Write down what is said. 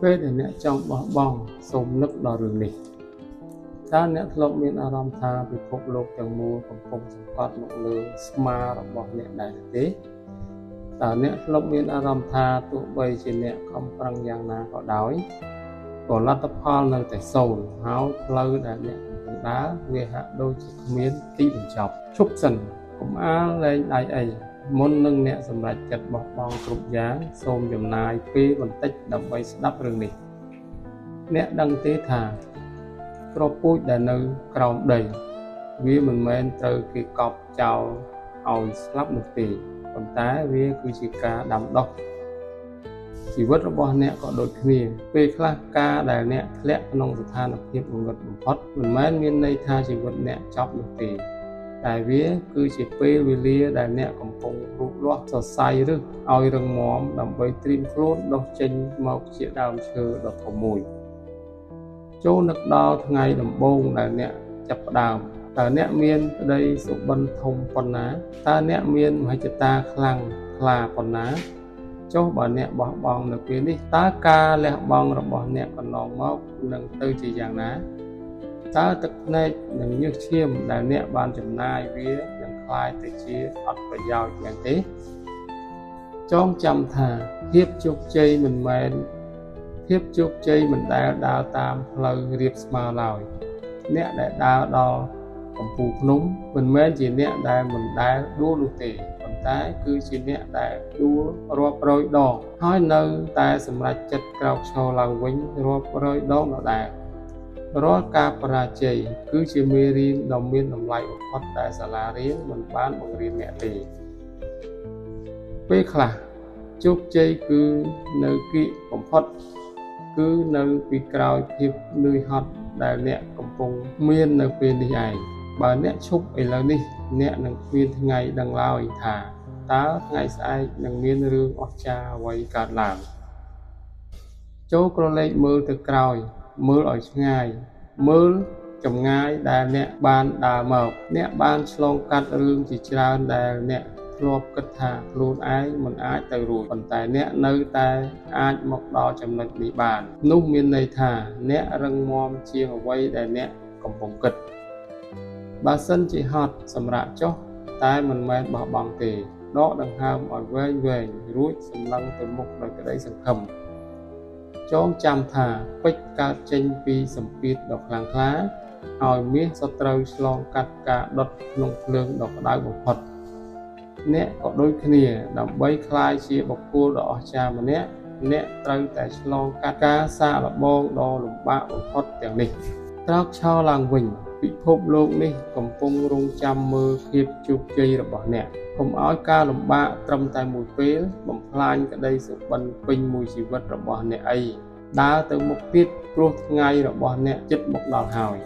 ពេលដែលអ្នកចង់បោះបង់សូមនឹកដល់រឿងនេះតើអ្នកធ្លាប់មានអារម្មណ៍ថាពិភពលោកទាំងមូលកំពុងសង្កត់មកលើស្មារបស់អ្នកដែរទេតើអ្នកធ្លាប់មានអារម្មណ៍ថាទោះបីជាអ្នកខំប្រឹងយ៉ាងណាក៏ដោយក៏លទ្ធផលនៅតែសូន្យហើយផ្លូវដែលអ្នកកំពុងដើរវាហាក់ដូចជាគ្មានទីបញ្ចប់ឈប់សិនកុំអាលលែងដៃអីមុននឹងអ្នកសម្រេចចិត្តបោះបង់គ្រប់យ៉ាងសូមចំណាយពេលបន្តិចដើម្បីស្ដាប់រឿងនេះអ្នកដឹងទេថាគ្រាប់ពូជដែលនៅក្រោមដីវាមិនមែនត្រូវគេកប់ចោលឲ្យស្លាប់នោះទេប៉ុន្តែវាគឺជាការដាំដុះជីវិតរបស់អ្នកក៏ដូចគ្នាពេលខ្លះការដែលអ្នកធ្លាក់ក្នុងស្ថានភាពងងឹតបំផុតមិនមែនមានន័យថាជីវិតអ្នកចប់នោះទេតែវាគឺជាពេលវេលាដែលអ្នកកំពុងរូតលាស់សរសៃឬឲ្យរឹងមាំដើម្បីត្រៀមខ្លួនដុះចេញមកជាដើមឈើដ៏ធំមួយចូលនឹកដល់ថ្ងៃដំបូងដែលអ្នកចាប់ផ្ដើមតើអ្នកមានក្តីសុបិនធំប៉ុណ្ណាតើអ្នកមានមហិច្ឆតាខ្លាំងក្លាប៉ុណ្ណាចុះបើអ្នកបោះបង់នៅពេលនេះតើការលះបង់របស់អ្នកកន្លងមកនឹងទៅជាយ៉ាងណាតើទឹកភ្នែកនិងញើសឈាមដែលអ្នកបានចំណាយវានឹងคล้ายទៅជាអត់ប្រយោជន៍យ៉ាងទេចងចាំថាភាពជោគជ័យមិនដែលដើរតាមផ្លូវរាបស្មើឡើយអ្នកដែលដើរដល់កំពូលភ្នំមិនមែនជាអ្នកដែលមិនដែលដួលនោះទេប៉ុន្តែគឺជាអ្នកដែលដួលរាប់រយដងហើយនៅតែសម្រេចចិត្តក្រោកឈរឡើងវិញរាប់រយដងដដែលរាល់ការបរាជ័យគឺជាមេរៀនដ៏មានតម្លៃបំផុតដែលសាលារៀនមិនបានបង្រៀនអ្នកទេពេលខ្លះជោគជ័យគឺនៅគៀកបំផុតគឺនៅពីក្រោយភាពនឿយហត់ដែលអ្នកកំពុងមាននៅពេលនេះឯងបើអ្នកឈប់ឥឡូវនេះអ្នកនឹងគ្មានថ្ងៃដឹងឡើយថាតើថ្ងៃស្អែកនឹងមានរឿងអស្ចារ្យអ្វីកើតឡើងចូលក្រឡេកមើលទៅក្រោយមើលឲ្យឆ្ងាយមើលចម្ងាយដែលអ្នកបានដើរមកអ្នកបានឆ្លងកាត់រឿងជាច្រើនដែលអ្នកធ្លាប់គិតថាខ្លួនឯងមិនអាចទៅរួចប៉ុន្តែអ្នកនៅតែអាចមកដល់ចំណុចនេះបាននោះមានន័យថាអ្នករឹងមាំជាងអ្វីដែលអ្នកកំពុងគិតបើសិនជាហត់សម្រាប់ចុះតែមិនមែនបោះបង់ទេដកដង្ហើមឲ្យវែងរួចសម្លឹងទៅមុខដោយក្តីសង្ឃឹមចងចាំថាពេជ្រកើតចេញពីសម្ពាធដ៏ខ្លាំងក្លាឲ្យមាសសត្រូវឆ្លងកាត់ការដុតក្នុងភ្លើងដ៏ក្តៅបំផុតអ្នកក៏ដូចគ្នាដើម្បីក្លាយជាបុគ្គលដ៏អស្ចារ្យម្នាក់អ្នកត្រូវតែឆ្លងកាត់ការសាកល្បងដ៏លំបាកបំផុតទាំងនេះក្រោកឈរឡើងវិញពិភពលោកនេះកំពុងរង់ចាំមើលភាពជោគជ័យរបស់អ្នកកុំឲ្យការលំបាកត្រឹមតែមួយពេលបំផ្លាញក្តីសុបិនពេញមួយជីវិតរបស់អ្នកអីដើរទៅមុខទៀតព្រោះថ្ងៃរបស់អ្នកជិតមកដល់ហើយ